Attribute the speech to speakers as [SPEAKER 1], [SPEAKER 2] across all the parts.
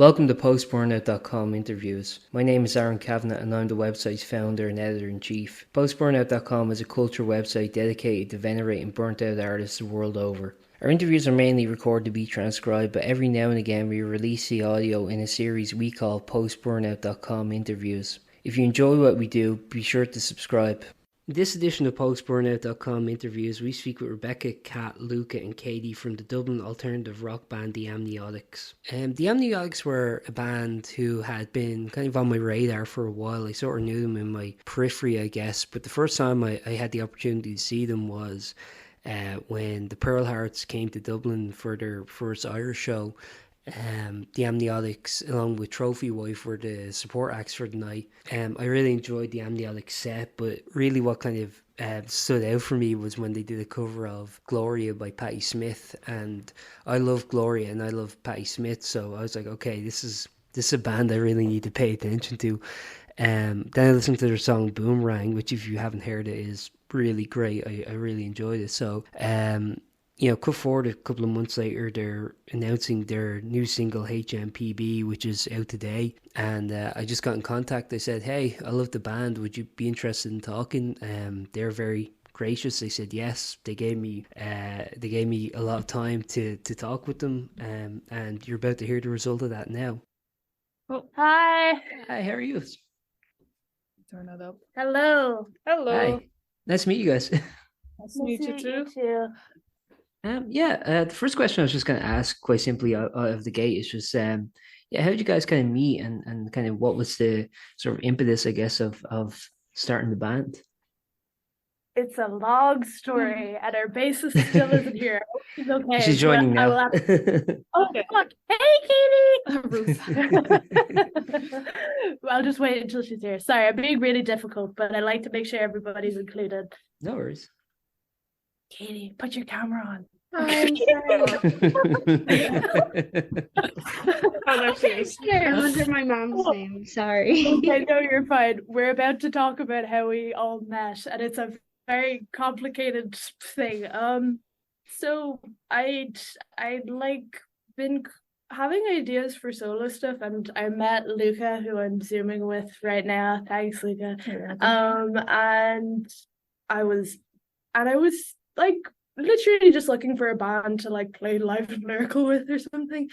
[SPEAKER 1] Welcome to Post-Burnout.com interviews. My name is Aaron Kavanagh and I'm the website's founder and editor-in-chief. Post-Burnout.com is a culture website dedicated to venerating burnt-out artists the world over. Our interviews are mainly recorded to be transcribed, but every now and again we release the audio in a series we call Post-Burnout.com interviews. If you enjoy what we do, be sure to subscribe. In this edition of Post-Burnout.com interviews, we speak with Rebecca, Kat, Loeka and Katie from the Dublin alternative rock band The Amniotics. The Amniotics were a band who had been kind of on my radar for a while. I sort of knew them in my periphery, I guess, but the first time I had the opportunity to see them was when the Pearl Hearts came to Dublin for their first Irish show. The Amniotics, along with Trophy Wife, were the support acts for the night. I really enjoyed the Amniotics set, but really what kind of stood out for me was when they did a cover of Gloria by Patti Smith, and I love Gloria and I love Patti Smith, so I was like, okay, this is a band I really need to pay attention to. Then I listened to their song Boomerang, which if you haven't heard it is really great. I really enjoyed it. So cut forward a couple of months later, they're announcing their new single HMPB, which is out today. And I just got in contact. I said, hey, I love the band. Would you be interested in talking? They're very gracious. They said yes. They gave me a lot of time to talk with them. And you're about to hear the result of that now.
[SPEAKER 2] Oh, hi.
[SPEAKER 1] Hi, how are you?
[SPEAKER 2] Turn it up.
[SPEAKER 3] Hello.
[SPEAKER 1] Hi. Nice to meet you guys.
[SPEAKER 2] Nice to meet you too.
[SPEAKER 1] The first question I was just going to ask quite simply out of the gate is just, how did you guys kind of meet and kind of what was the sort of impetus, I guess, of starting the band?
[SPEAKER 3] It's a long story, and our bassist still isn't here. She's okay.
[SPEAKER 1] She's joining now.
[SPEAKER 3] Oh, fuck. Hey, Katie! Ruth. I'll just wait until she's here. Sorry, I'm being really difficult, but I like to make sure everybody's included.
[SPEAKER 1] No worries.
[SPEAKER 3] Katie, put your camera on.
[SPEAKER 2] I'm under my mom's name. Sorry.
[SPEAKER 3] Okay, no, you're fine. We're about to talk about how we all met, and it's a very complicated thing. So I'd like been having ideas for solo stuff, and I met Loeka, who I'm zooming with right now. Thanks, Loeka. And I was like literally just looking for a band to like play live and lyrical with or something.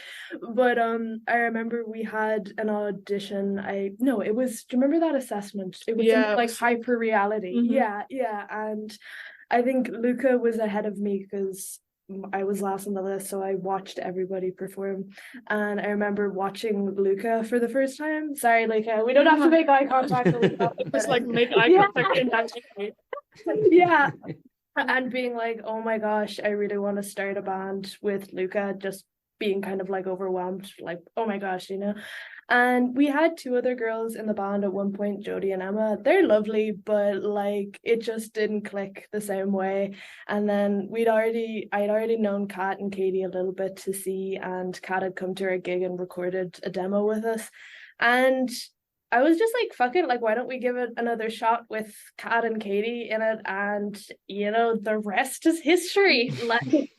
[SPEAKER 3] But I remember we had an audition. Do you remember that assessment? It was like hyper reality.
[SPEAKER 2] Mm-hmm.
[SPEAKER 3] Yeah. And I think Loeka was ahead of me because I was last on the list, so I watched everybody perform. And I remember watching Loeka for the first time. Sorry, Loeka, we don't have to make eye contact.
[SPEAKER 2] Just like make eye contact in that way.
[SPEAKER 3] Yeah. And being like, oh my gosh, I really want to start a band with Loeka, just being kind of like overwhelmed, like, oh my gosh, And we had two other girls in the band at one point, Jodie and Emma. They're lovely, but like it just didn't click the same way. And then I'd already known Kat and Katie a little bit to see, and Kat had come to our gig and recorded a demo with us. And I was just like, fuck it, like, why don't we give it another shot with Kat and Katie in it? And, the rest is history.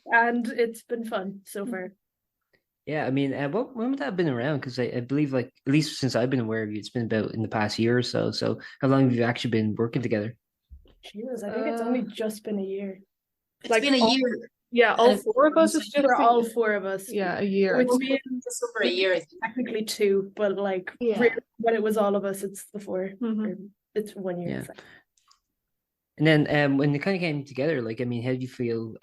[SPEAKER 3] And it's been fun so far.
[SPEAKER 1] Yeah, I mean, when would that have been around? Because I believe, like, at least since I've been aware of you, it's been about in the past year or so. So how long have you actually been working together?
[SPEAKER 3] Jesus, I think it's only just been a year.
[SPEAKER 4] It's been a year.
[SPEAKER 2] Yeah, all four of us.
[SPEAKER 3] For all four of us.
[SPEAKER 2] Yeah, a year.
[SPEAKER 3] Which means
[SPEAKER 4] just over a year.
[SPEAKER 3] Technically 2, but like really, when it was all of us, it's the 4.
[SPEAKER 2] Mm-hmm.
[SPEAKER 3] It's 1 year.
[SPEAKER 1] Yeah. And then when it kind of came together, like, I mean, how do you feel?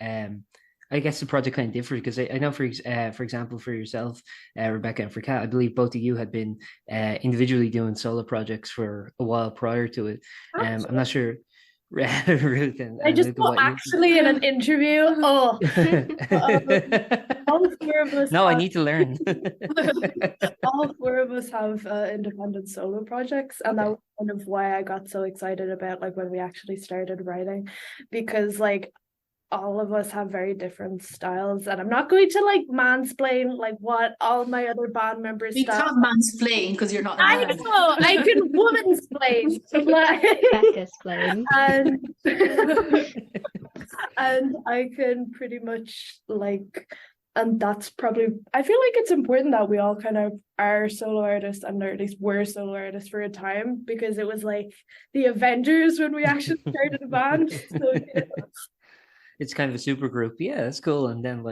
[SPEAKER 1] I guess the project kind of differed because I know, for example, for yourself, Rebecca, and for Kat, I believe both of you had been individually doing solo projects for a while prior to it. I'm not sure. Ruth and
[SPEAKER 3] I just got actually in an interview. Oh, all 4 of us.
[SPEAKER 1] No, I need to learn.
[SPEAKER 3] All 4 of us have independent solo projects, and that was kind of why I got so excited about like when we actually started writing, because like all of us have very different styles, and I'm not going to like mansplain like what all my other band members.
[SPEAKER 4] You can't mansplain because you're not.
[SPEAKER 3] I know. I can womansplain. and I can pretty much like And that's probably, I feel like it's important that we all kind of are solo artists, and or at least were solo artists for a time, because it was like the Avengers when we actually started a band. So
[SPEAKER 1] It's kind of a super group. Yeah, that's cool. And then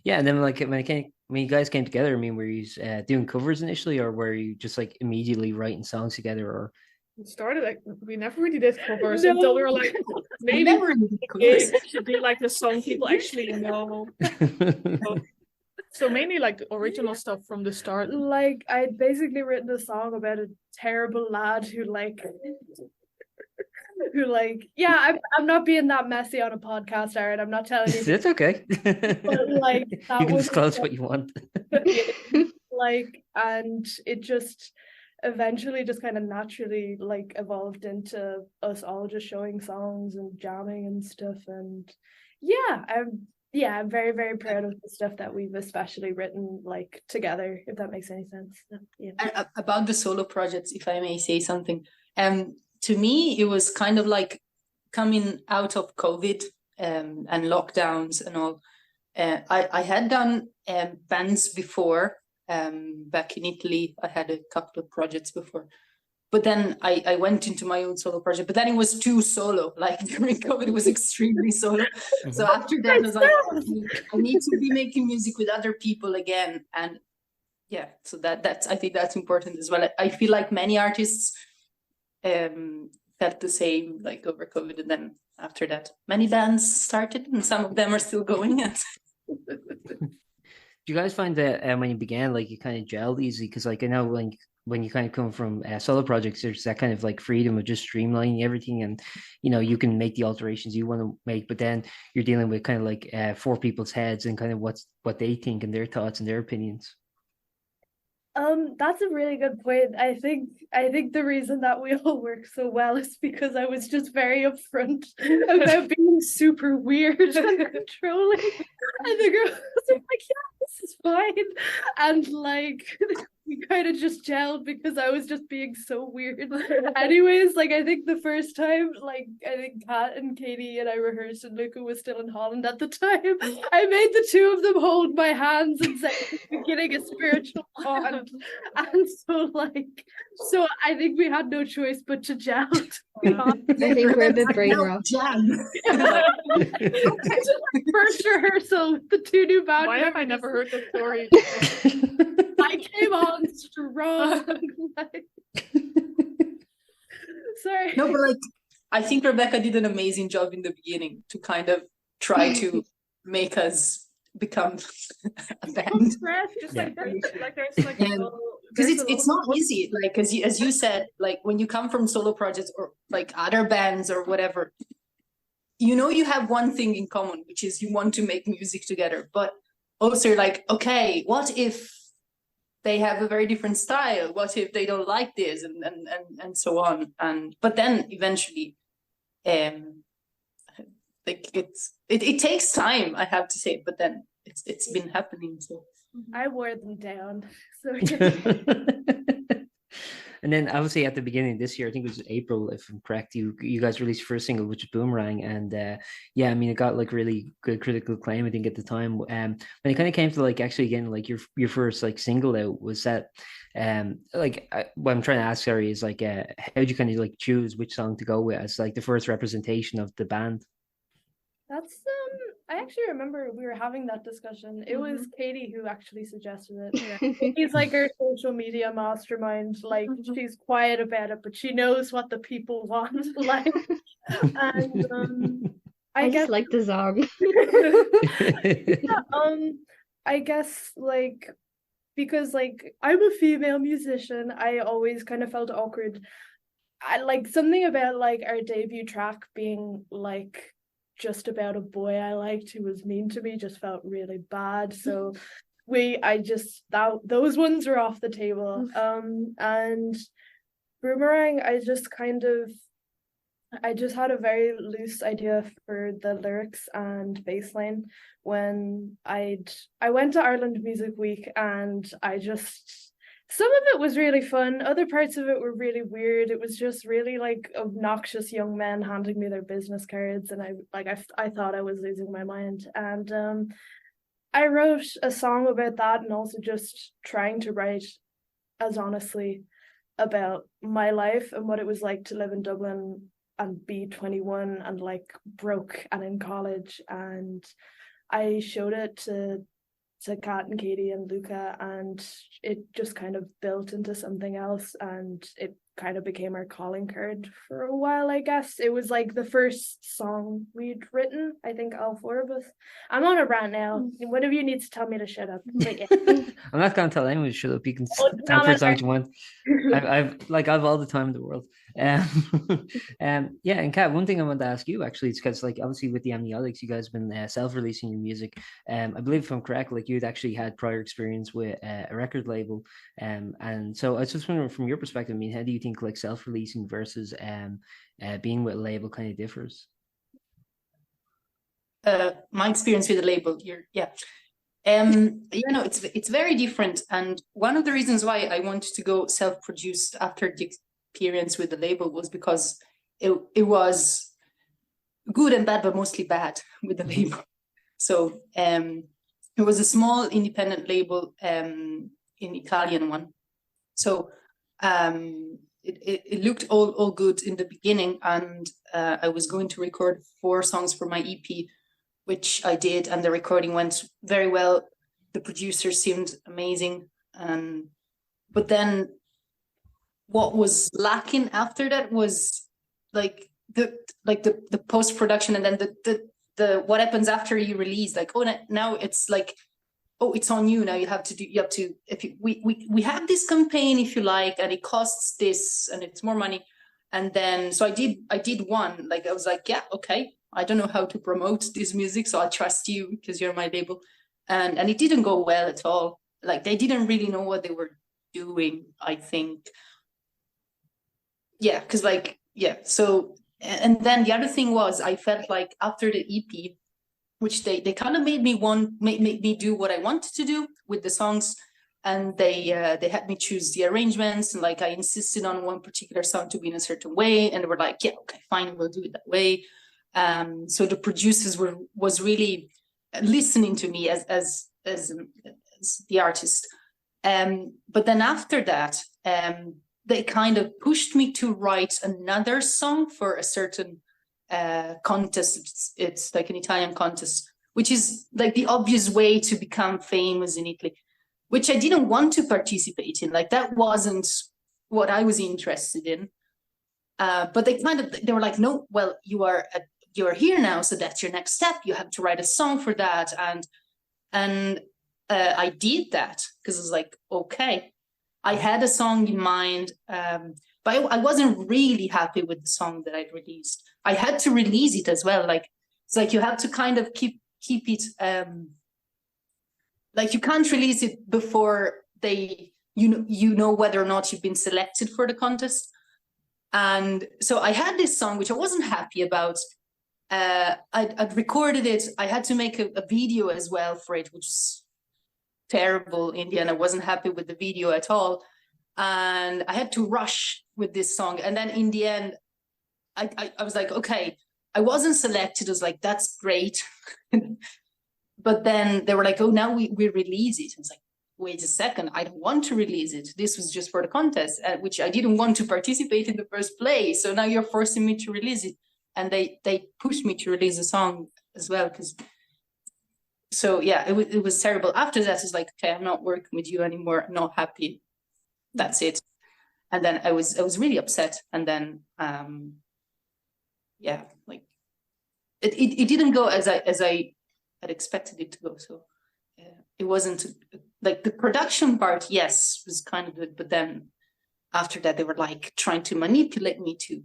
[SPEAKER 1] yeah, and then like when you guys came together, I mean, were you doing covers initially, or were you just like immediately writing songs together, or?
[SPEAKER 2] We started like we never really did covers
[SPEAKER 3] No.
[SPEAKER 2] until we were like
[SPEAKER 4] We
[SPEAKER 2] maybe
[SPEAKER 4] never did covers.
[SPEAKER 2] we should do like the song people actually know. So mainly like original stuff from the start.
[SPEAKER 3] like I'd basically written a song about a terrible lad who yeah, I'm not being that messy on a podcast, Aaron. I'm not telling you.
[SPEAKER 1] It's okay.
[SPEAKER 3] But like
[SPEAKER 1] You
[SPEAKER 3] that
[SPEAKER 1] can
[SPEAKER 3] was
[SPEAKER 1] disclose what you want.
[SPEAKER 3] like, and it just eventually just kind of naturally like evolved into us all just showing songs and jamming and stuff. And I'm very, very proud of the stuff that we've especially written like together, if that makes any sense. Yeah.
[SPEAKER 4] About the solo projects, if I may say something, to me it was kind of like coming out of COVID and lockdowns and all. I had done bands before. Back in Italy, I had a couple of projects before, but then I went into my own solo project, but then it was too solo. Like during COVID, it was extremely solo. So after that, I was like, I need to be making music with other people again. And yeah, so that's I think that's important as well. I feel like many artists felt the same like over COVID, and then after that, many bands started, and some of them are still going.
[SPEAKER 1] Do you guys find that when you began, like you kind of gelled easy? Because like I know when you kind of come from solo projects, there's that kind of like freedom of just streamlining everything, and you can make the alterations you want to make. But then you're dealing with kind of like 4 people's heads and kind of what they think and their thoughts and their opinions.
[SPEAKER 3] That's a really good point. I think the reason that we all work so well is because I was just very upfront about being super weird and controlling. And the girls are like, yeah, this is fine. And like we kind of just gelled because I was just being so weird. Anyways, like I think the first time, like I think Kat and Katie and I rehearsed, and Loeka was still in Holland at the time. I made the two of them hold my hands and say we're beginning a spiritual bond. And so I think we had no choice but to gel.
[SPEAKER 2] Yeah.
[SPEAKER 5] I think we're a bit brain rock.
[SPEAKER 3] First rehearsal with the 2 new band
[SPEAKER 2] Why have I
[SPEAKER 3] members.
[SPEAKER 2] never heard this story?
[SPEAKER 3] I came on strong. Sorry.
[SPEAKER 4] No, but like I think Rebecca did an amazing job in the beginning to kind of try to make us become a band.
[SPEAKER 2] Just
[SPEAKER 1] Yeah.
[SPEAKER 2] like that. Like there's like
[SPEAKER 4] Because it's not easy. Like as you said, like when you come from solo projects or like other bands or whatever, you have one thing in common, which is you want to make music together. But also you're like, okay, what if they have a very different style? What if they don't like this and so on? But then eventually, like it takes time, I have to say, but then it's been happening. So
[SPEAKER 3] I wore them down. So
[SPEAKER 1] And then obviously at the beginning of this year, I think it was April, if I'm correct, you guys released your first single, which is Boomerang. And yeah, I mean, it got like really good critical acclaim, I think, at the time. When it kind of came to like actually getting like your first like single out, was that what I'm trying to ask, sorry, is like how did you kind of like choose which song to go with as like the first representation of the band?
[SPEAKER 3] that's I actually remember we were having that discussion. It was Katie who actually suggested it. He's like our social media mastermind. Like she's quiet about it, but she knows what the people want. Like, and
[SPEAKER 5] I just like the song.
[SPEAKER 3] I guess like because like I'm a female musician, I always kind of felt awkward. I like something about like our debut track being like just about a boy I liked who was mean to me just felt really bad. So those ones were off the table. And Boomerang, I just had a very loose idea for the lyrics and bassline when I went to Ireland Music Week, and some of it was really fun. Other parts of it were really weird. It was just really like obnoxious young men handing me their business cards, and I thought I was losing my mind. And I wrote a song about that, and also just trying to write as honestly about my life and what it was like to live in Dublin and be 21 and like broke and in college. And I showed it to Kat and Katie and Loeka, and it just kind of built into something else, and it kind of became our calling card for a while, I guess. It was like the first song we'd written, I think, all four of us. I'm on a rant now. One of you needs to tell me to shut up. But yeah.
[SPEAKER 1] I'm not going to tell anyone to shut up. You can
[SPEAKER 3] Oh,
[SPEAKER 1] tell for
[SPEAKER 3] no,
[SPEAKER 1] as long as you want. I've all the time in the world. Yeah, and Kat, one thing I wanted to ask you actually is because, like, obviously with the Amniotics, you guys have been self-releasing your music. I believe, if I'm correct, like you'd actually had prior experience with a record label. And so I was just wondering, from your perspective, I mean, how do you think like self-releasing versus being with a label kind of differs?
[SPEAKER 4] My experience with the label, it's very different. And one of the reasons why I wanted to go self-produced after the experience with the label was because it was good and bad, but mostly bad with the label. So it was a small independent label, in Italian one. So it looked all good in the beginning, and I was going to record 4 songs for my EP, which I did, and the recording went very well. The producer seemed amazing, but then what was lacking after that was like the post-production, and then the what happens after you release. Like, oh, now it's like, oh, it's on you now. You have to we have this campaign, if you like, and it costs this and it's more money. And then so I did one. Like, I was like, yeah, okay, I don't know how to promote this music, so I trust you because you're my label. And it didn't go well at all. Like, they didn't really know what they were doing, I think. Yeah, because so, and then the other thing was, I felt like after the EP, which they kind of made me do what I wanted to do with the songs, and they had me choose the arrangements, and like I insisted on one particular song to be in a certain way, and they were like, yeah, okay, fine, we'll do it that way. So the producers was really listening to me as the artist. But then after that, they kind of pushed me to write another song for a certain contest. It's like an Italian contest, which is like the obvious way to become famous in Italy, which I didn't want to participate in. Like, that wasn't what I was interested in. But they were like, no, well, you're here now, so that's your next step. You have to write a song for that. And I did that because I was like, okay, I had a song in mind, but I wasn't really happy with the song that I'd released. I had to release it as well. Like, it's like you have to kind of keep it, like you can't release it before you know whether or not you've been selected for the contest. And so I had this song, which I wasn't happy about. I'd recorded it. I had to make a video as well for it, which is terrible in the end. I wasn't happy with the video at all. And I had to rush with this song. And then in the end, I was like, okay, I wasn't selected. I was like, that's great. But then they were like, oh, now we release it. I was like, wait a second, I don't want to release it. This was just for the contest, which I didn't want to participate in the first place. So now you're forcing me to release it. And they pushed me to release a song as well. So yeah, it was terrible. After that, it's like, okay, I'm not working with you anymore. I'm not happy. That's it. And then I was really upset. And then yeah, like it didn't go as I had expected it to go. So it wasn't like the production part, yes, was kind of good. But then after that, they were like trying to manipulate me to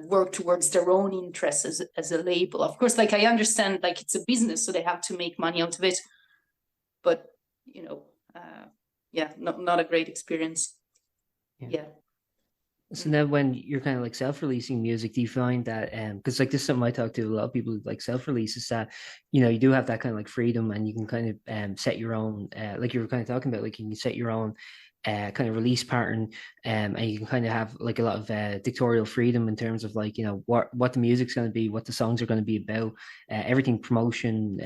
[SPEAKER 4] work towards their own interests as a label. Of course, like I understand, like it's a business, so they have to make money out of it. But not a great experience. Yeah.
[SPEAKER 1] So now, when you're kind of like self-releasing music, do you find that because like this is something I talk to a lot of people like self-release, is that you do have that kind of like freedom, and you can kind of set your own like you were kind of talking about, like you can set your own kind of release pattern, and you can kind of have like a lot of dictatorial freedom in terms of like, you know, what the music's going to be, what the songs are going to be about, everything, promotion,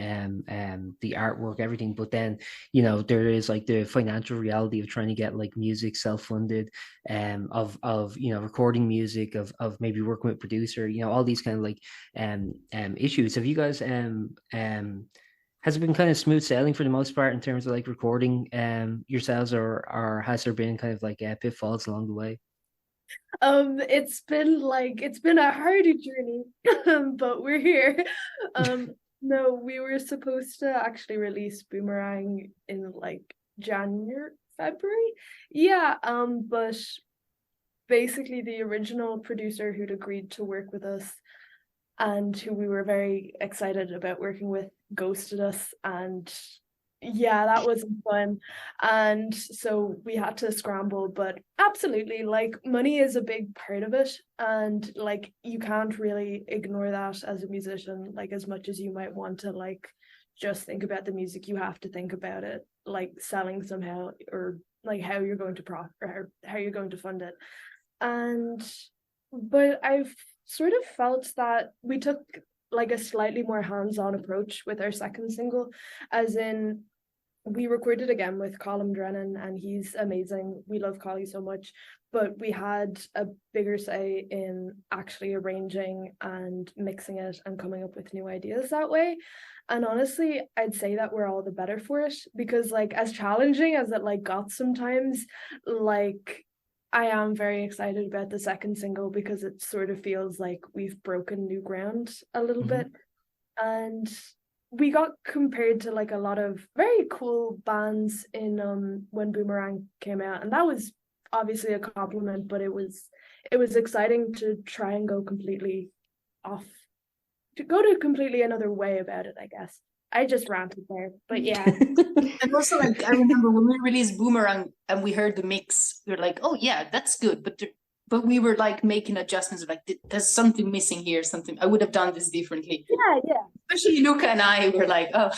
[SPEAKER 1] the artwork, everything. But then, you know, there is like the financial reality of trying to get like music self-funded, of you know, recording music, of maybe working with producer, you know, all these kind of like issues. Have you guys has it been kind of smooth sailing for the most part in terms of like recording yourselves, or has there been kind of like pitfalls along the way?
[SPEAKER 3] It's been a hard journey, but we're here. No, we were supposed to actually release Boomerang in like January, February. Yeah, but basically the original producer who'd agreed to work with us and who we were very excited about working with ghosted us, and yeah, that wasn't fun. And so we had to scramble, but absolutely, like, money is a big part of it, and like you can't really ignore that as a musician. Like, as much as you might want to like just think about the music, you have to think about it like selling somehow, or like how you're going to or how you're going to fund it. And but I've sort of felt that we took like a slightly more hands-on approach with our second single, as in we recorded again with Colin Drennan, and he's amazing. We love Collie so much, but we had a bigger say in actually arranging and mixing it and coming up with new ideas that way. And honestly, I'd say that we're all the better for it, because like as challenging as it like got sometimes, like I am very excited about the second single because it sort of feels like we've broken new ground a little bit. And we got compared to like a lot of very cool bands in when Boomerang came out, and that was obviously a compliment, but it was exciting to try and go completely another way about it, I guess. I just ranted there, but yeah.
[SPEAKER 4] And also, like, I remember when we released Boomerang and we heard the mix, we were like, oh yeah, that's good. But we were like making adjustments, like there's something missing here, something I would have done this differently.
[SPEAKER 3] Yeah.
[SPEAKER 4] Especially Loeka and I were like, oh.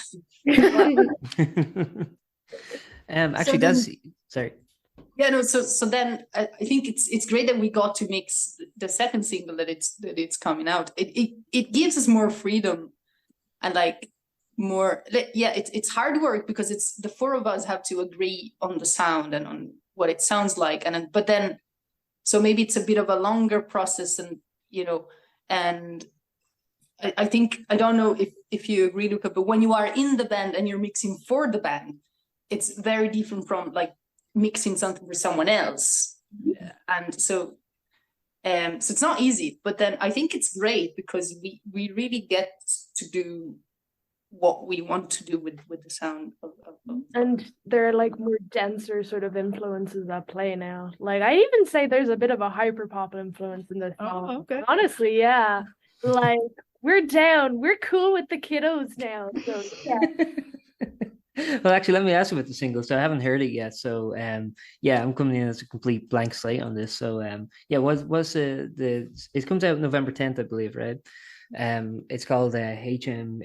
[SPEAKER 1] Actually, sorry.
[SPEAKER 4] Yeah, no. So then I think it's great that we got to mix the second single that it's coming out. It gives us more freedom and like more. Yeah, it's hard work because it's the four of us have to agree on the sound and on what it sounds like, but then so maybe it's a bit of a longer process, and you know, and I think I don't know if you agree, Loeka, but when you are in the band and you're mixing for the band, it's very different from like mixing something for someone else. Yeah. And so it's not easy, but then I think it's great because we really get to do what we want to do with the sound of
[SPEAKER 3] and there are like more denser sort of influences at play now. Like I even say there's a bit of a hyperpop influence in this song.
[SPEAKER 2] Oh, okay.
[SPEAKER 3] Honestly, yeah. Like we're cool with the kiddos now. So yeah.
[SPEAKER 1] Well, actually, let me ask you about the single. So I haven't heard it yet. So yeah, I'm coming in as a complete blank slate on this. So yeah, was it comes out November 10th, I believe, right? It's called HMPB.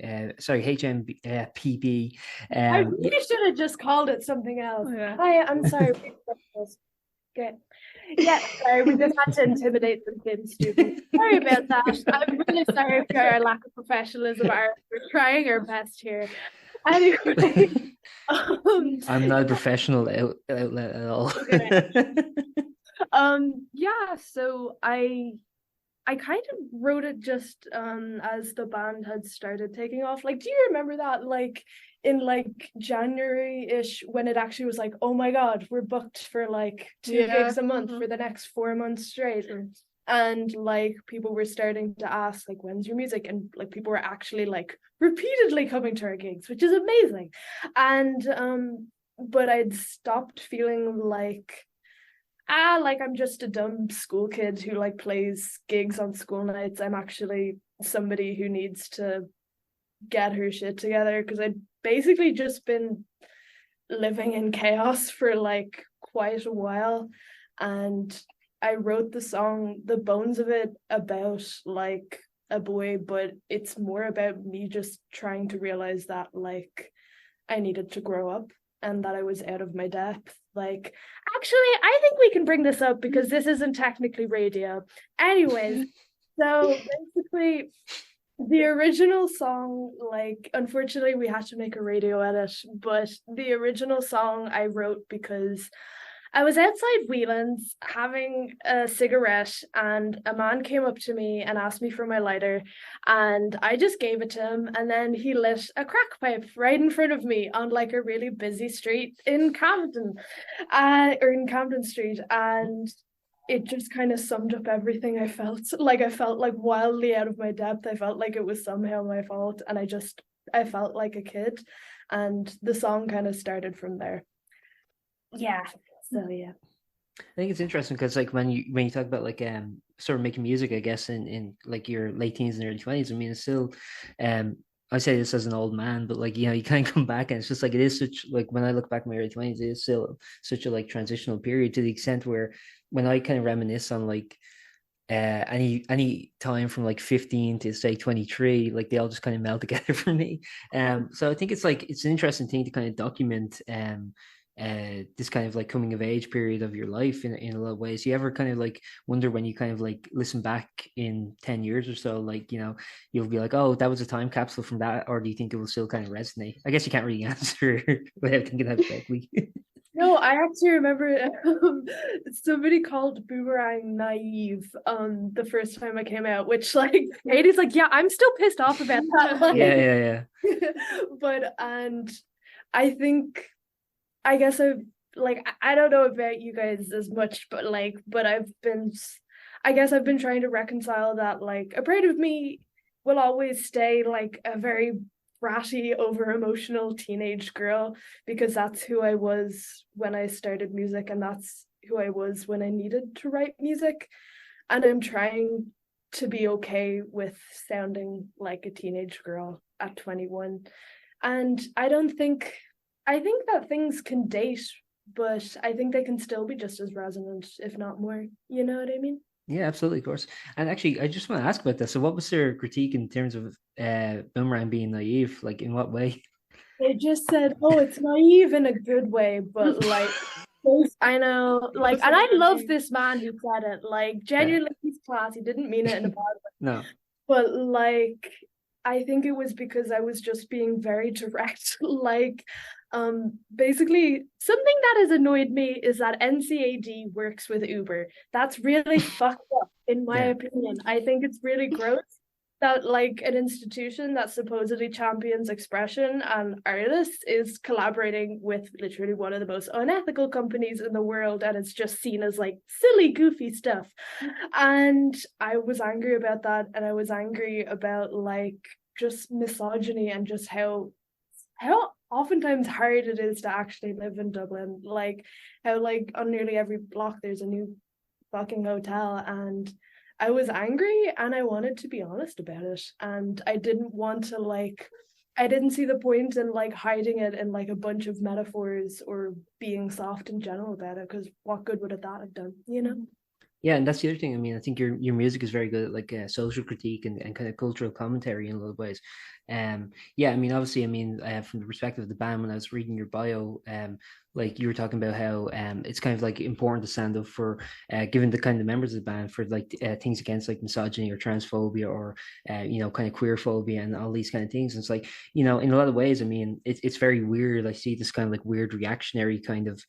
[SPEAKER 3] I really should have just called it something else.
[SPEAKER 2] Oh, yeah.
[SPEAKER 3] Hi, I'm sorry. Okay. Yeah, sorry, we just had to intimidate some kids, stupid. Sorry about that. I'm really sorry for our lack of professionalism. We're trying our best here. Anyway,
[SPEAKER 1] I'm not a professional outlet at all.
[SPEAKER 3] Yeah, so I kind of wrote it just as the band had started taking off. Like, do you remember that? Like in like January-ish when it actually was like, oh my God, we're booked for like 2 gigs a month for the next 4 months straight. And like people were starting to ask like, when's your music? And like people were actually like repeatedly coming to our gigs, which is amazing. And but I'd stopped feeling like I'm just a dumb school kid who like plays gigs on school nights. I'm actually somebody who needs to get her shit together, because I'd basically just been living in chaos for like quite a while. And I wrote the song, the bones of it, about like a boy, but it's more about me just trying to realize that like I needed to grow up and that I was out of my depth. Like, actually, I think we can bring this up because this isn't technically radio. Anyways, so basically, the original song, like, unfortunately, we had to make a radio edit, but the original song I wrote because I was outside Whelan's having a cigarette, and a man came up to me and asked me for my lighter, and I just gave it to him, and then he lit a crack pipe right in front of me on like a really busy street in Camden, or in Camden Street, and it just kind of summed up everything I felt. Like, I felt like wildly out of my depth. I felt like it was somehow my fault, and I felt like a kid, and the song kind of started from there. Yeah. So yeah,
[SPEAKER 1] I think it's interesting because like when you talk about like sort of making music, I guess in like your late teens and early 20s, I mean it's still I say this as an old man, but like, you know, you kind of come back and it's just like it is such, like when I look back in my early 20s, it is still such a like transitional period, to the extent where when I kind of reminisce on like any time from like 15 to say 23, like they all just kind of melt together for me. So I think it's like it's an interesting thing to kind of document this kind of like coming of age period of your life in a lot of ways. You ever kind of like wonder when you kind of like listen back in 10 years or so, like, you know, you'll be like, oh, that was a time capsule from that, or do you think it will still kind of resonate? I guess you can't really answer without thinking hypothetically.
[SPEAKER 3] No, I actually remember somebody called Boomerang naive the first time I came out, which like Katie's like, yeah, I'm still pissed off about that. Like,
[SPEAKER 1] yeah.
[SPEAKER 3] But and I think, I guess I don't know about you guys as much, but I've been trying to reconcile that, like, a part of me will always stay like a very bratty, over emotional teenage girl, because that's who I was when I started music, and that's who I was when I needed to write music. And I'm trying to be okay with sounding like a teenage girl at 21. And I think that things can date, but I think they can still be just as resonant, if not more. You know what I mean?
[SPEAKER 1] Yeah, absolutely, of course. And actually, I just want to ask about this. So what was their critique in terms of Boomerang being naive? Like, in what way?
[SPEAKER 3] They just said, oh, it's naive in a good way, but like, I know, like, and I love this man who said it. Like, genuinely, he's class. He didn't mean it in a bad way.
[SPEAKER 1] No.
[SPEAKER 3] But like, I think it was because I was just being very direct. Like, basically, something that has annoyed me is that NCAD works with Uber. That's really fucked up, in my opinion. I think it's really gross that like an institution that supposedly champions expression and artists is collaborating with literally one of the most unethical companies in the world, and it's just seen as like silly, goofy stuff. And I was angry about that, and I was angry about like just misogyny and just how oftentimes hard it is to actually live in Dublin. Like how like on nearly every block there's a new fucking hotel, and I was angry and I wanted to be honest about it, and I didn't want to I didn't see the point in like hiding it in like a bunch of metaphors or being soft in general about it, because what good would that have done, you know?
[SPEAKER 1] Yeah, and that's the other thing. I mean, I think your music is very good at like social critique and kind of cultural commentary in a lot of ways. Yeah, I mean, obviously, I mean, from the perspective of the band, when I was reading your bio, like you were talking about how it's kind of like important to stand up for, given the kind of members of the band, for like things against like misogyny or transphobia or you know, kind of queer phobia and all these kind of things. And it's like, you know, in a lot of ways, I mean, it's very weird. I see this kind of like weird reactionary kind of,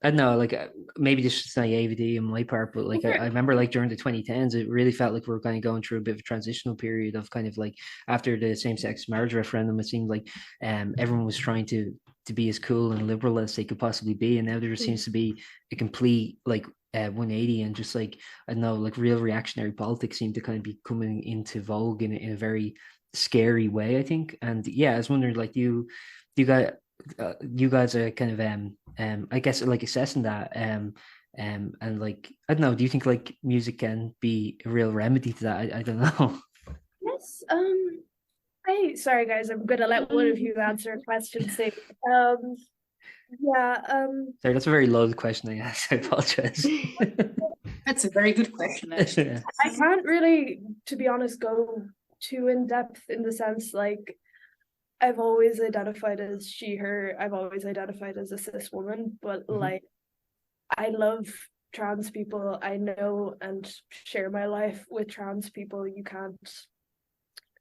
[SPEAKER 1] I don't know, like maybe this is naivety on my part, but like I remember like during the 2010s, it really felt like we were kind of going through a bit of a transitional period of kind of like after the same-sex marriage referendum. It seemed like everyone was trying to be as cool and liberal as they could possibly be, and now there seems to be a complete like 180, and just like, I don't know, like real reactionary politics seem to kind of be coming into vogue in a very scary way, I think. And yeah, I was wondering, like, you guys are kind of I guess like assessing that and like, I don't know, do you think like music can be a real remedy to that? I don't know.
[SPEAKER 3] Yes. Sorry guys, I'm gonna let one of you answer a question. Sorry,
[SPEAKER 1] That's a very loaded question I asked. I apologize.
[SPEAKER 4] That's a very good question, actually.
[SPEAKER 1] Yeah.
[SPEAKER 3] I can't really, to be honest, go too in depth in the sense like I've always identified as she, her. I've always identified as a cis woman, but like I love trans people. I know and share my life with trans people. You can't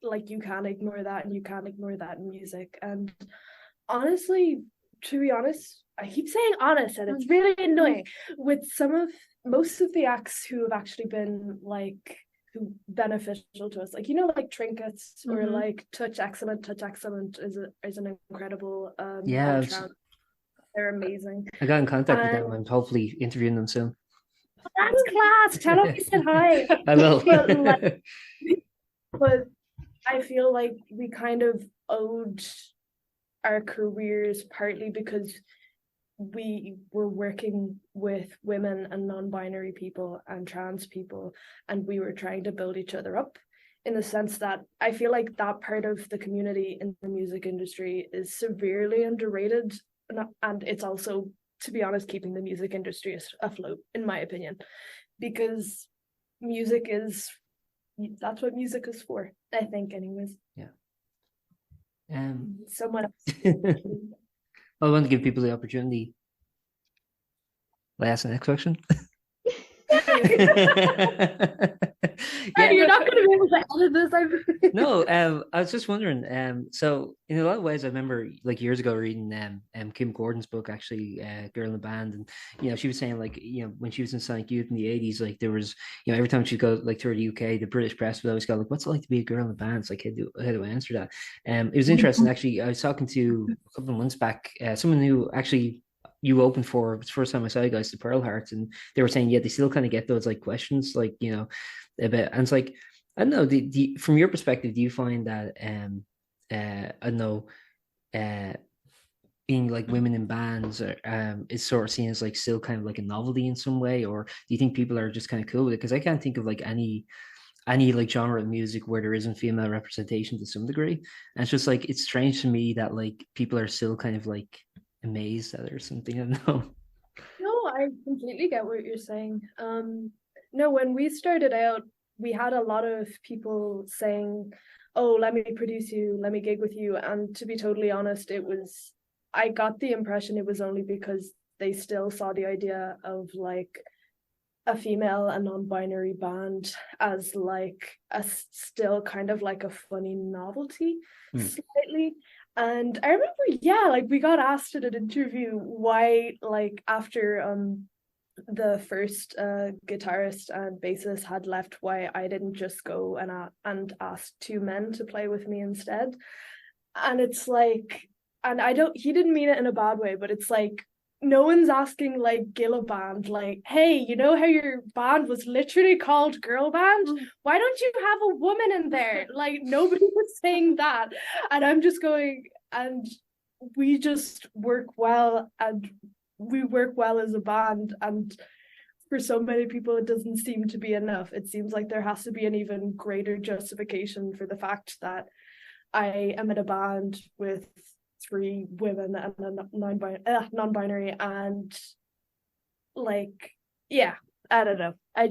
[SPEAKER 3] ignore that, and you can't ignore that in music. And honestly, to be honest, I keep saying honest, and it's really annoying with most of the acts who have actually been like who beneficial to us, like like Trinkets or like Touch Excellent is an incredible
[SPEAKER 1] Yeah,
[SPEAKER 3] they're amazing.
[SPEAKER 1] I got in contact with them. I'm hopefully interviewing them soon.
[SPEAKER 3] That's class. Tell them we said hi.
[SPEAKER 1] I will.
[SPEAKER 3] But I feel like we kind of owed our careers partly because we were working with women and non-binary people and trans people, and we were trying to build each other up, in the sense that I feel like that part of the community in the music industry is severely underrated, and it's also, to be honest, keeping the music industry afloat, in my opinion, because that's what music is for, I think, anyways.
[SPEAKER 1] Yeah.
[SPEAKER 3] Someone else.
[SPEAKER 1] I want to give people the opportunity. Will I ask the next question?
[SPEAKER 3] You're not going to be able to edit this.
[SPEAKER 1] No, I was just wondering. So in a lot of ways, I remember like years ago reading Kim Gordon's book, actually, Girl in the Band, and she was saying like when she was in Sonic Youth in the 80s, like there was every time she'd go like to the UK, the British press would always go like, "What's it like to be a girl in the band?" It's like, how do I answer that? It was interesting actually. I was talking to a couple of months back, someone who actually you opened for. It's the first time I saw you guys, the Pearl Hearts, and they were saying, they still kind of get those like questions, like about, and it's like, I don't know, from your perspective, do you find that I don't know, being like women in bands is sort of seen as like still kind of like a novelty in some way, or do you think people are just kind of cool with it? Because I can't think of like any like genre of music where there isn't female representation to some degree, and it's just like, it's strange to me that like people are still kind of like amazed at it or something. I don't know.
[SPEAKER 3] No, I completely get what you're saying. No, when we started out, we had a lot of people saying, "Oh, let me produce you, let me gig with you." And to be totally honest, I got the impression it was only because they still saw the idea of like a female and non-binary band as like still kind of like a funny novelty, slightly. And I remember, like we got asked in an interview why, like after the first guitarist and bassist had left, why I didn't just go and ask two men to play with me instead. And it's like, and he didn't mean it in a bad way, but it's like, no one's asking like Gilla Band, like, "Hey, you know how your band was literally called Girl Band? Why don't you have a woman in there?" Like, nobody was saying that. And I'm just going, and we just work well, and we work well as a band. And for so many people, it doesn't seem to be enough. It seems like there has to be an even greater justification for the fact that I am in a band with 3 women and a non-binary, and like, I don't know. I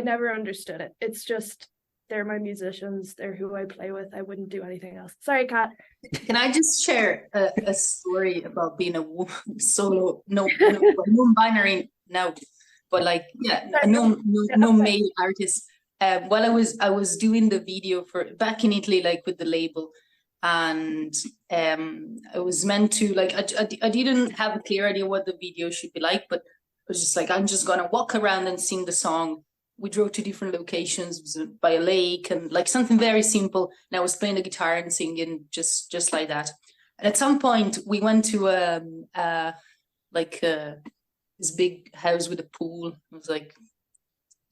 [SPEAKER 3] never understood it. It's just, they're my musicians, they're who I play with. I wouldn't do anything else. Sorry, Kat.
[SPEAKER 4] Can I just share a story about being a solo, non-binary now, but like, no male artist. While I was doing the video for back in Italy, like with the label, and I was meant to like, I didn't have a clear idea what the video should be like, but I was just like, I'm just gonna walk around and sing the song. We drove to different locations by a lake and like something very simple, and I was playing the guitar and singing just like that. And at some point we went to this big house with a pool. It was like,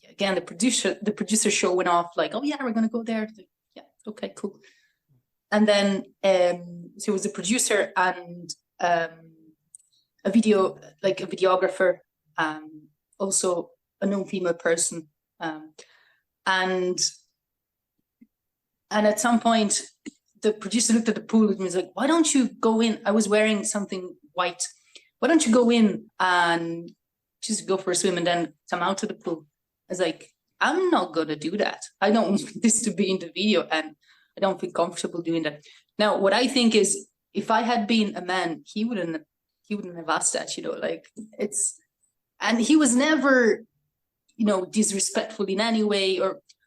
[SPEAKER 4] again, the producer showing off like, "Oh yeah, we're gonna go there." Like, yeah, okay, cool. And then so it was a producer and a videographer, also a non-female person, and at some point the producer looked at the pool and was like, "Why don't you go in?" I was wearing something white. "Why don't you go in and just go for a swim and then come out to the pool?" I was like, "I'm not gonna do that. I don't want this to be in the video, and I don't feel comfortable doing that." Now, what I think is, if I had been a man, he wouldn't have asked that, like and he was never, disrespectful in any way,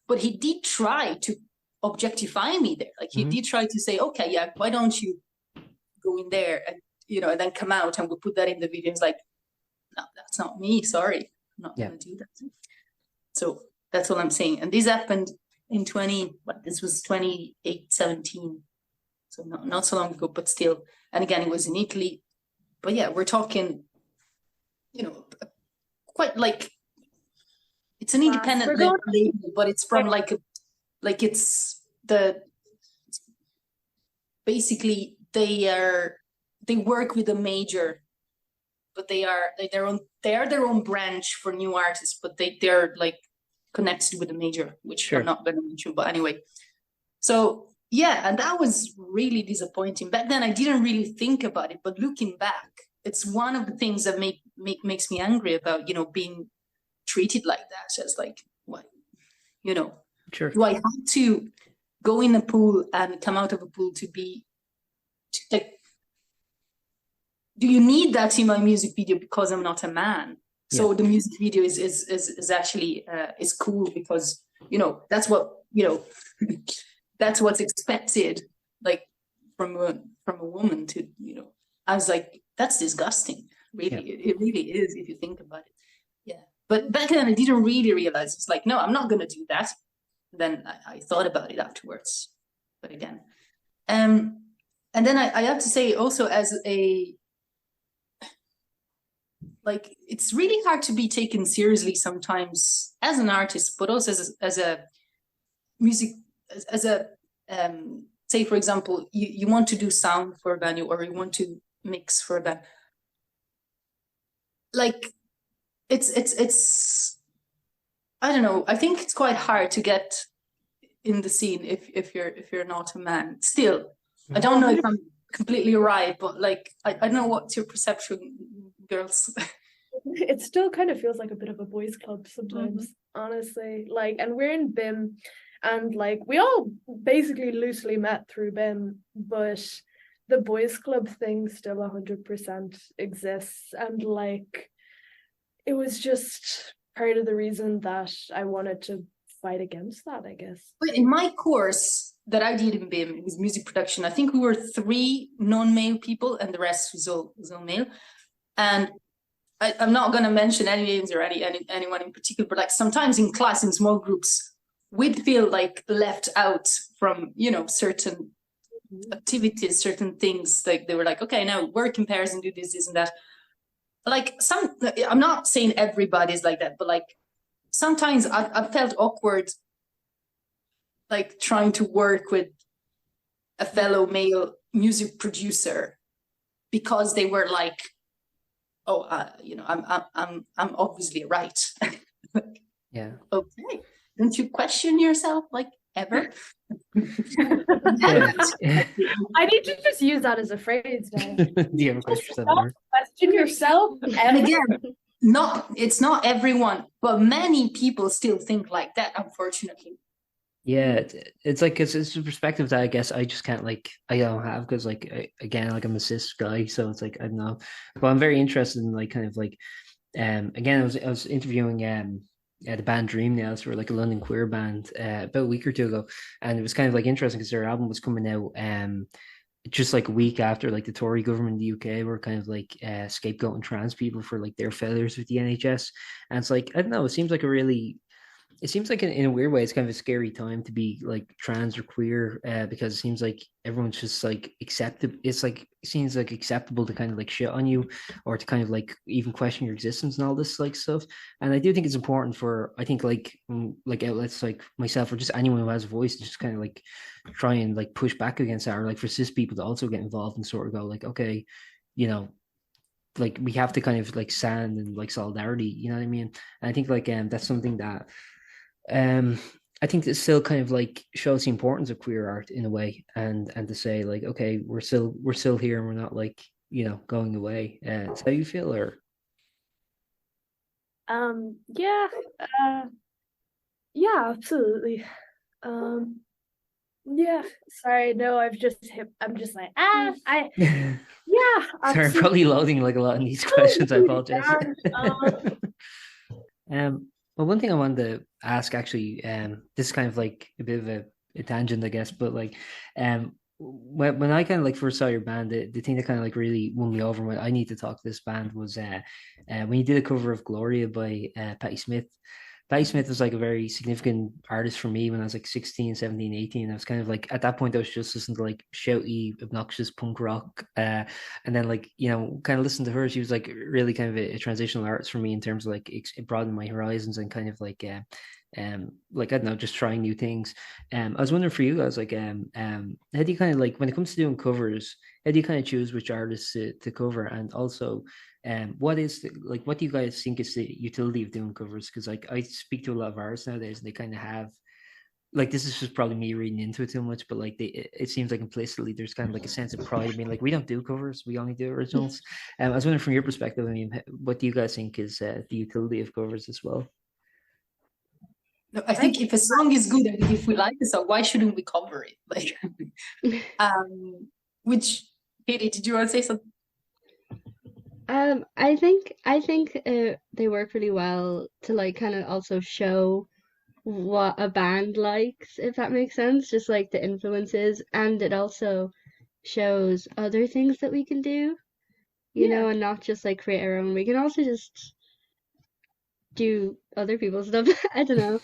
[SPEAKER 4] but he did try to objectify me there. Like he did try to say, okay, yeah, why don't you go in there and, and then come out and we'll put that in the video. It's like, no, that's not me. Sorry. I'm not going to do that. So that's what I'm saying. And this happened in 2017. So not so long ago, but still. And again, it was in Italy. But yeah, we're talking, quite like, it's an independent label, but it's from basically they work with a major, but they are their own branch for new artists, but they're like connected with a major, which I'm not going to mention, but anyway. So yeah, and that was really disappointing. Back then I didn't really think about it, but looking back, it's one of the things that makes me angry about, being treated like that, as like, what, do I have to go in a pool and come out of a pool do you need that in my music video because I'm not a man? So the music video is actually is cool because, that's what, that's what's expected, like from a woman to, I was like, that's disgusting. Really, it really is if you think about it. Yeah. But back then I didn't really realize. It's like, no, I'm not going to do that. Then I thought about it afterwards. But again, and then I have to say also, as a, like, it's really hard to be taken seriously sometimes as an artist, but also as a music, as a say, for example, you want to do sound for a band, or you want to mix for a band. Like, it's I don't know. I think it's quite hard to get in the scene if you're not a man. Still, I don't know if I'm completely right, but like, I don't know what's your perception, girls.
[SPEAKER 3] It still kind of feels like a bit of a boys' club sometimes, honestly. Like, and we're in BIMM, and like we all basically loosely met through BIMM, but the boys' club thing still 100% exists, and like, it was just part of the reason that I wanted to fight against that, I guess.
[SPEAKER 4] But in my course that I did in BIMM, it was music production. I think we were 3 non-male people, and the rest was all male. And I'm not going to mention any names or anyone in particular, but like sometimes in class, in small groups, we'd feel like left out from, certain activities, certain things. Like they were like, okay, now work in pairs and do this and that. Like I'm not saying everybody's like that, but like sometimes I felt awkward, like trying to work with a fellow male music producer, because they were like, oh, I'm obviously right.
[SPEAKER 1] Yeah.
[SPEAKER 4] Okay. Don't you question yourself, like, ever?
[SPEAKER 1] Yeah.
[SPEAKER 3] I need to just use that as a phrase now.
[SPEAKER 1] Do you have a question for that?
[SPEAKER 3] Question yourself.
[SPEAKER 4] And again, it's not everyone, but many people still think like that, unfortunately.
[SPEAKER 1] Yeah, it's like it's a perspective that I guess I just can't, like, I don't have, because like again, like I'm a cis guy, so it's like I don't know, but I'm very interested in like kind of like again, I was interviewing the band Dream Now, so we're like a London queer band about a week or two ago, and it was kind of like interesting because their album was coming out just like a week after like the Tory government in the UK were kind of like scapegoating trans people for like their failures with the NHS, and it's like, I don't know, it seems like in a weird way it's kind of a scary time to be like trans or queer, because it seems like everyone's just like accepted. It's like, it seems like acceptable to kind of like shit on you, or to kind of like even question your existence and all this like stuff. And I do think it's important for, I think like outlets like myself, or just anyone who has a voice, to just kind of like try and like push back against that, or like for cis people to also get involved and sort of go like, okay, like we have to kind of like stand in like solidarity, you know what I mean? And I think like that's something that I think it still kind of like shows the importance of queer art in a way, and to say like, okay, we're still here, and we're not like, going away. Is how you feel? Or
[SPEAKER 3] yeah, absolutely. Yeah, sorry, no, I'm just like, yeah,
[SPEAKER 1] Sorry, I'm
[SPEAKER 3] absolutely.
[SPEAKER 1] probably loading like a lot in these questions. I apologize. Well, one thing I wanted to ask actually, this is kind of like a bit of a tangent, I guess, but like, when I kind of like first saw your band, the thing that kind of like really won me over when I need to talk to this band was when you did a cover of Gloria by Patti Smith. Patti Smith was like a very significant artist for me when I was like 16, 17, 18. I was kind of like, at that point, I was just listening to like shouty, obnoxious punk rock. And then like, kind of listening to her, she was like really kind of a transitional artist for me in terms of like it broadened my horizons and kind of like I don't know, just trying new things. I was wondering for you guys, like how do you kind of like when it comes to doing covers, how do you kind of choose which artists to cover? And also what do you guys think is the utility of doing covers? Because like I speak to a lot of artists nowadays and they kind of have like, this is just probably me reading into it too much, but like it seems like implicitly there's kind of like a sense of pride. I mean, like we don't do covers, we only do originals. I was wondering from your perspective, I mean, what do you guys think is the utility of covers as well?
[SPEAKER 4] No, I think if a song is good and if we like the song, why shouldn't we cover it? Like, which, Katie, did you want to say something?
[SPEAKER 5] I think they work really well to like kind of also show what a band likes, if that makes sense, just like the influences, and it also shows other things that we can do, you know, and not just like create our own. We can also just do other people's stuff. I don't know.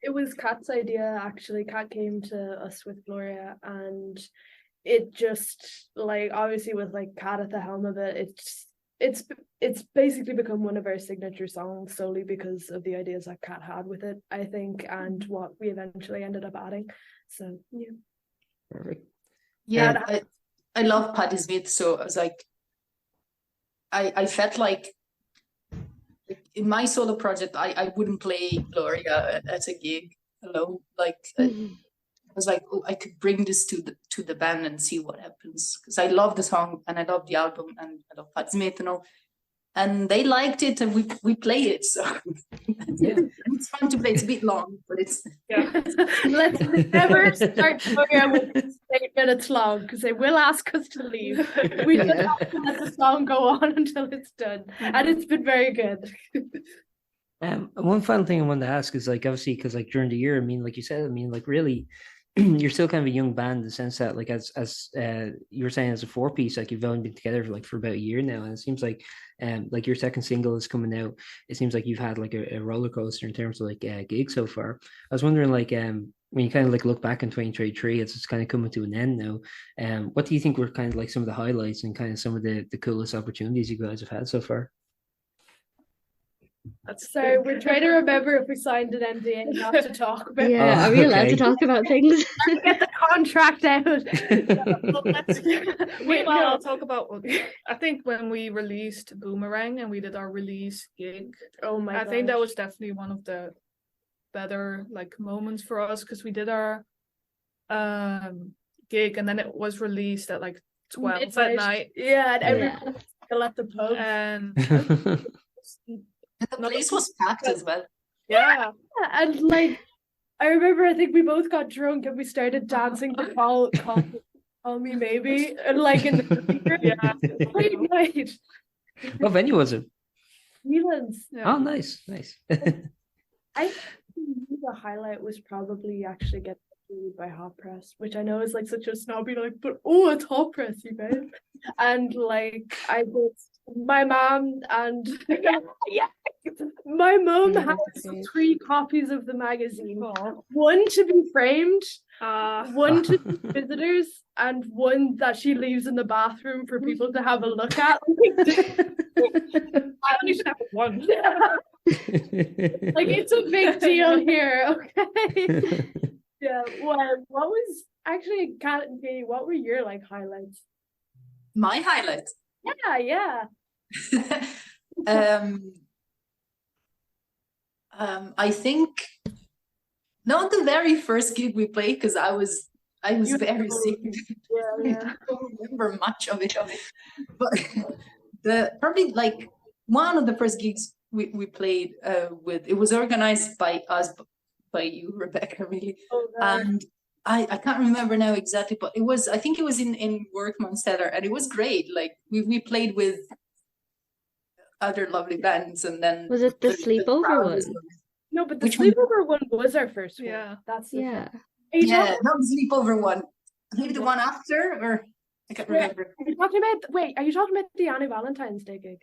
[SPEAKER 3] It was Kat's idea, actually. Kat came to us with Gloria, and it just, like, obviously with like Kat at the helm of it, it's basically become one of our signature songs solely because of the ideas that Kat had with it, I think, and what we eventually ended up adding. So yeah.
[SPEAKER 1] Perfect.
[SPEAKER 4] Yeah, I love Patti Smith, so I was like, I felt like in my solo project, I wouldn't play Gloria at a gig alone. Like I was like, oh, I could bring this to the band and see what happens, because I love the song and I love the album and I love Patti Smith and all. And they liked it and we play it. So it's fun to play. It's a bit long, but it's
[SPEAKER 3] Let's never start program with 8 minutes long because they will ask us to leave. We just have to let the song go on until it's done. And it's been very good.
[SPEAKER 1] One final thing I wanted to ask is like, obviously, because like during the year, I mean, like you said, I mean, like really you're still kind of a young band in the sense that like as you were saying, as a 4-piece, like you've only been together for about a year now, and it seems like like your second single is coming out. It seems like you've had like a roller coaster in terms of like gigs so far. I was wondering like when you kind of like look back in 2023, it's kind of coming to an end now. What do you think were kind of like some of the highlights and kind of some of the coolest opportunities you guys have had so far?
[SPEAKER 3] So we're trying to remember if we signed an NDA not to talk about.
[SPEAKER 5] Yeah, are we allowed to talk about things?
[SPEAKER 3] Let's get the contract out.
[SPEAKER 2] I'll talk about. I think when we released Boomerang and we did our release gig, I think that was definitely one of the better like moments for us, because we did our gig and then it was released at like 12 at night.
[SPEAKER 3] Yeah, and everyone was still at the pub.
[SPEAKER 2] And
[SPEAKER 4] the place was packed as well.
[SPEAKER 3] Yeah, and like I remember, I think we both got drunk and we started dancing to call me maybe, and like in the great night.
[SPEAKER 1] What venue was it?
[SPEAKER 3] Milan's.
[SPEAKER 1] Yeah. Oh, nice.
[SPEAKER 3] I think the highlight was probably actually getting interviewed by Hot Press, which I know is like such a snobby, like, but it's Hot Press, you guys. And like I was my mom and my mom has 3 copies of the magazine. One to be framed, one to visitors, and one that she leaves in the bathroom for people to have a look at.
[SPEAKER 2] I only should have one.
[SPEAKER 3] Like, it's a big deal here, okay? Yeah. Well, what was actually, Kat and Katie, what were your like highlights?
[SPEAKER 4] My highlights?
[SPEAKER 3] Yeah.
[SPEAKER 4] I think not the very first gig we played, because I was very sick. I don't remember much of it. But probably like one of the first gigs we played with, it was organized by you, Rebecca, really. And I can't remember now exactly, but I think it was in Workmansteller, and it was great. Like we played with other lovely bands, and then
[SPEAKER 5] Was it the sleepover
[SPEAKER 4] crowd
[SPEAKER 5] one?
[SPEAKER 4] was-
[SPEAKER 3] No, but the
[SPEAKER 4] Which one?
[SPEAKER 3] sleepover one was our first one.
[SPEAKER 2] Yeah.
[SPEAKER 3] That's the
[SPEAKER 5] Yeah.
[SPEAKER 3] thing. Are you
[SPEAKER 4] Yeah,
[SPEAKER 3] talking,
[SPEAKER 4] not the sleepover one. Maybe the one after, or I can't remember.
[SPEAKER 3] are you talking about, wait, are you talking about the Annie Valentine's Day gig?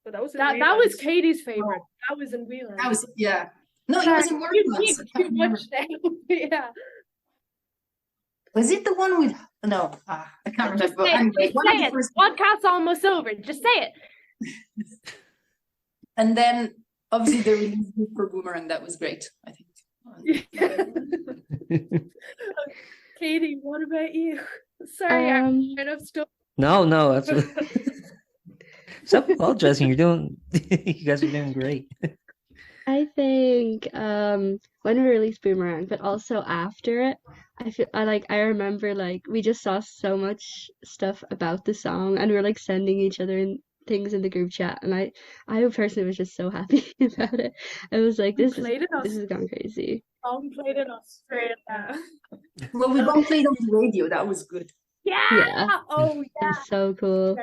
[SPEAKER 2] But that was
[SPEAKER 3] That was Katie's favorite. That was in Wheeler.
[SPEAKER 4] That was No, it
[SPEAKER 3] Sorry,
[SPEAKER 4] was in
[SPEAKER 3] you
[SPEAKER 4] Workman's. I
[SPEAKER 3] need
[SPEAKER 4] can't
[SPEAKER 3] too
[SPEAKER 4] remember.
[SPEAKER 3] much now. Yeah.
[SPEAKER 4] Was it the one with? No, I can't
[SPEAKER 3] Just
[SPEAKER 4] remember. But
[SPEAKER 3] say it.
[SPEAKER 4] anyway,
[SPEAKER 3] Just
[SPEAKER 4] one of
[SPEAKER 3] say
[SPEAKER 4] the
[SPEAKER 3] it.
[SPEAKER 4] first.
[SPEAKER 3] Podcast's almost over. Just say it.
[SPEAKER 4] And then obviously the release for Boomerang, that was great, I think.
[SPEAKER 3] Katie, what about you? Sorry, I'm kind of still.
[SPEAKER 1] No, that's stop apologizing. You're doing. You guys are doing great.
[SPEAKER 5] I think when we released Boomerang, but also after it, I remember like we just saw so much stuff about the song, and we were like sending each other things in the group chat, and I personally was just so happy about it. I was like, this is gone crazy.
[SPEAKER 3] Played in Australia.
[SPEAKER 4] Well, we both played on the radio. That was good.
[SPEAKER 5] Yeah.
[SPEAKER 3] Oh
[SPEAKER 5] It
[SPEAKER 3] yeah.
[SPEAKER 5] was so cool.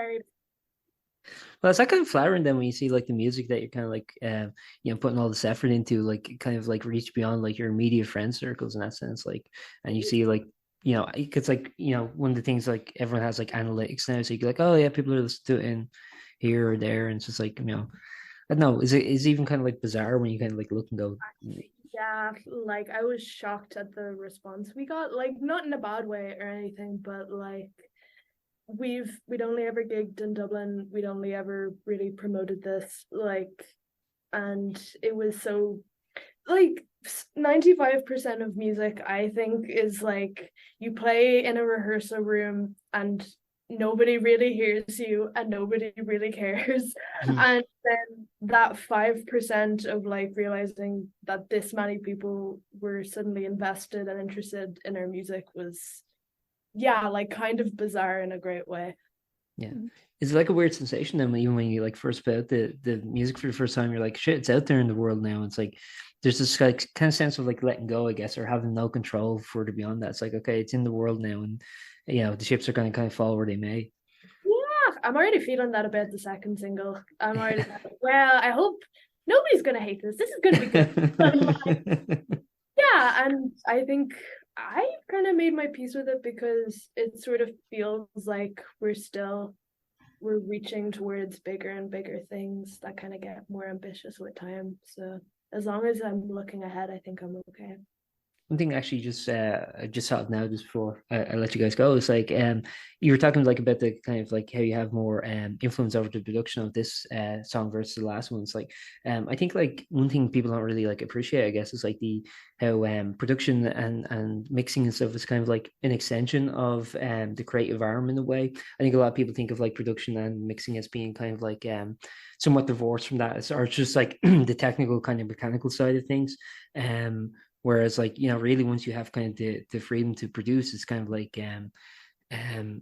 [SPEAKER 1] Well, it's that kind of flattering then when you see like the music that you're kind of like putting all this effort into, like kind of like reach beyond like your immediate friend circles in that sense, like, and you see like it's like one of the things like everyone has like analytics now, so you're like, oh yeah, people are listening to it in here or there, and it's just like I don't know, is it even kind of like bizarre when you kind of like look and go.
[SPEAKER 3] Yeah, like I was shocked at the response we got, like not in a bad way or anything, but like we'd only ever gigged in Dublin, we'd only ever really promoted this, like, and it was so like 95% of music I think is like you play in a rehearsal room and nobody really hears you and nobody really cares. And then that 5% of like realizing that this many people were suddenly invested and interested in our music was like kind of bizarre in a great way.
[SPEAKER 1] Yeah. It's like a weird sensation then even when you like first put out the music for the first time, you're like, shit, it's out there in the world now. It's like there's this like kind of sense of like letting go, I guess, or having no control further beyond that. It's like, okay, it's in the world now, and the ships are going to kind of fall where they may.
[SPEAKER 3] Yeah, I'm already feeling that about the second single. I'm already well, I hope nobody's gonna hate this. This is gonna be good. Yeah, and I think I kind of made my peace with it because it sort of feels like we're reaching towards bigger and bigger things that kind of get more ambitious with time. So as long as I'm looking ahead, I think I'm okay.
[SPEAKER 1] One thing actually I just thought of now just before I let you guys go is like you were talking like about the kind of like how you have more influence over the production of this song versus the last one. It's like I think like one thing people don't really like appreciate, I guess, is like how production and mixing and stuff is kind of like an extension of the creative arm in a way. I think a lot of people think of like production and mixing as being kind of like somewhat divorced from that, or it's just like the technical kind of mechanical side of things. Whereas like, really once you have kind of the freedom to produce, it's kind of like,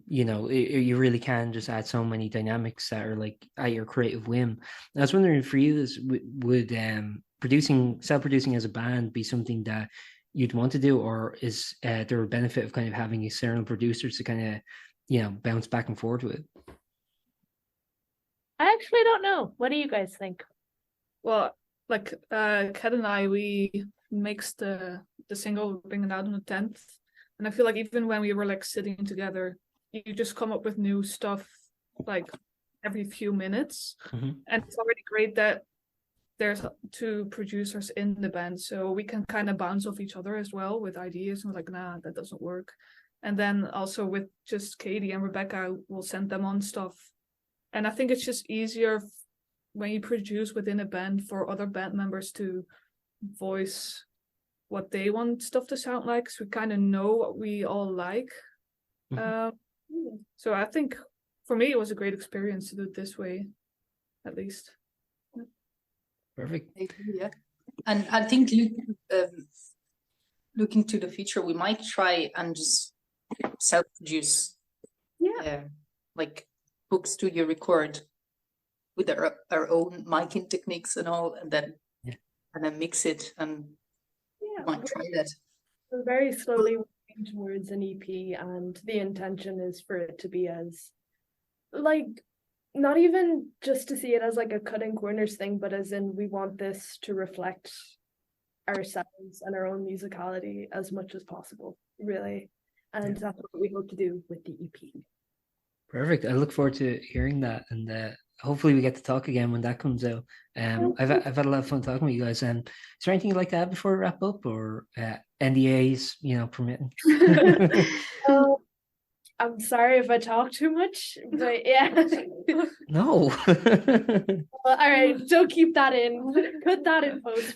[SPEAKER 1] you really can just add so many dynamics that are like at your creative whim. I was wondering for you, would self-producing as a band be something that you'd want to do, or is there a benefit of kind of having external producers to kind of, bounce back and forth with?
[SPEAKER 3] I actually don't know. What do you guys think?
[SPEAKER 2] Well, like Kat and I, we mixed the single, bring it out on the 10th, and I feel like even when we were like sitting together, you just come up with new stuff like every few minutes. And it's already great that there's two producers in the band, so we can kind of bounce off each other as well with ideas, and we're like, nah, that doesn't work. And then also with just Katie and Rebecca, we'll send them on stuff, and I think it's just easier when you produce within a band for other band members to voice what they want stuff to sound like, so we kind of know what we all like. So I think for me it was a great experience to do it this way, at least.
[SPEAKER 1] Perfect.
[SPEAKER 4] Yeah, and I think looking to the future, we might try and just self-produce, like book studio record with our own miking techniques and all, and then mix it, and might try that.
[SPEAKER 3] We're very slowly working towards an EP, and the intention is for it to be as like not even just to see it as like a cutting corners thing, but as in we want this to reflect ourselves and our own musicality as much as possible, really. And that's what we hope to do with the EP.
[SPEAKER 1] Perfect. I look forward to hearing that, and hopefully we get to talk again when that comes out. I've had a lot of fun talking with you guys. Is there anything you'd like to add before we wrap up, or NDAs, permitting?
[SPEAKER 3] I'm sorry if I talk too much, but yeah.
[SPEAKER 1] No.
[SPEAKER 3] Well, all right, don't keep that in. Put that in post.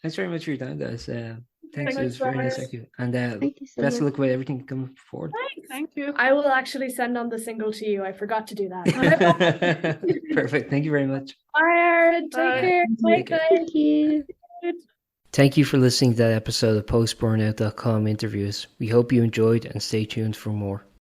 [SPEAKER 1] Thanks very much for your time, guys. Thanks. It was
[SPEAKER 3] Thanks,
[SPEAKER 1] very nice.
[SPEAKER 3] Robert.
[SPEAKER 1] Thank you. And
[SPEAKER 5] Thank you so
[SPEAKER 1] best of
[SPEAKER 5] much.
[SPEAKER 1] luck with everything coming forward.
[SPEAKER 2] Thank you.
[SPEAKER 3] I will actually send on the single to you. I forgot to do that.
[SPEAKER 1] Perfect. Thank you very much.
[SPEAKER 3] Bye, Aaron. Take
[SPEAKER 2] Bye.
[SPEAKER 3] care. Bye,
[SPEAKER 1] Take care.
[SPEAKER 3] guys.
[SPEAKER 5] Thank you.
[SPEAKER 1] Thank you for listening to that episode of Post-Burnout.com interviews. We hope you enjoyed, and stay tuned for more.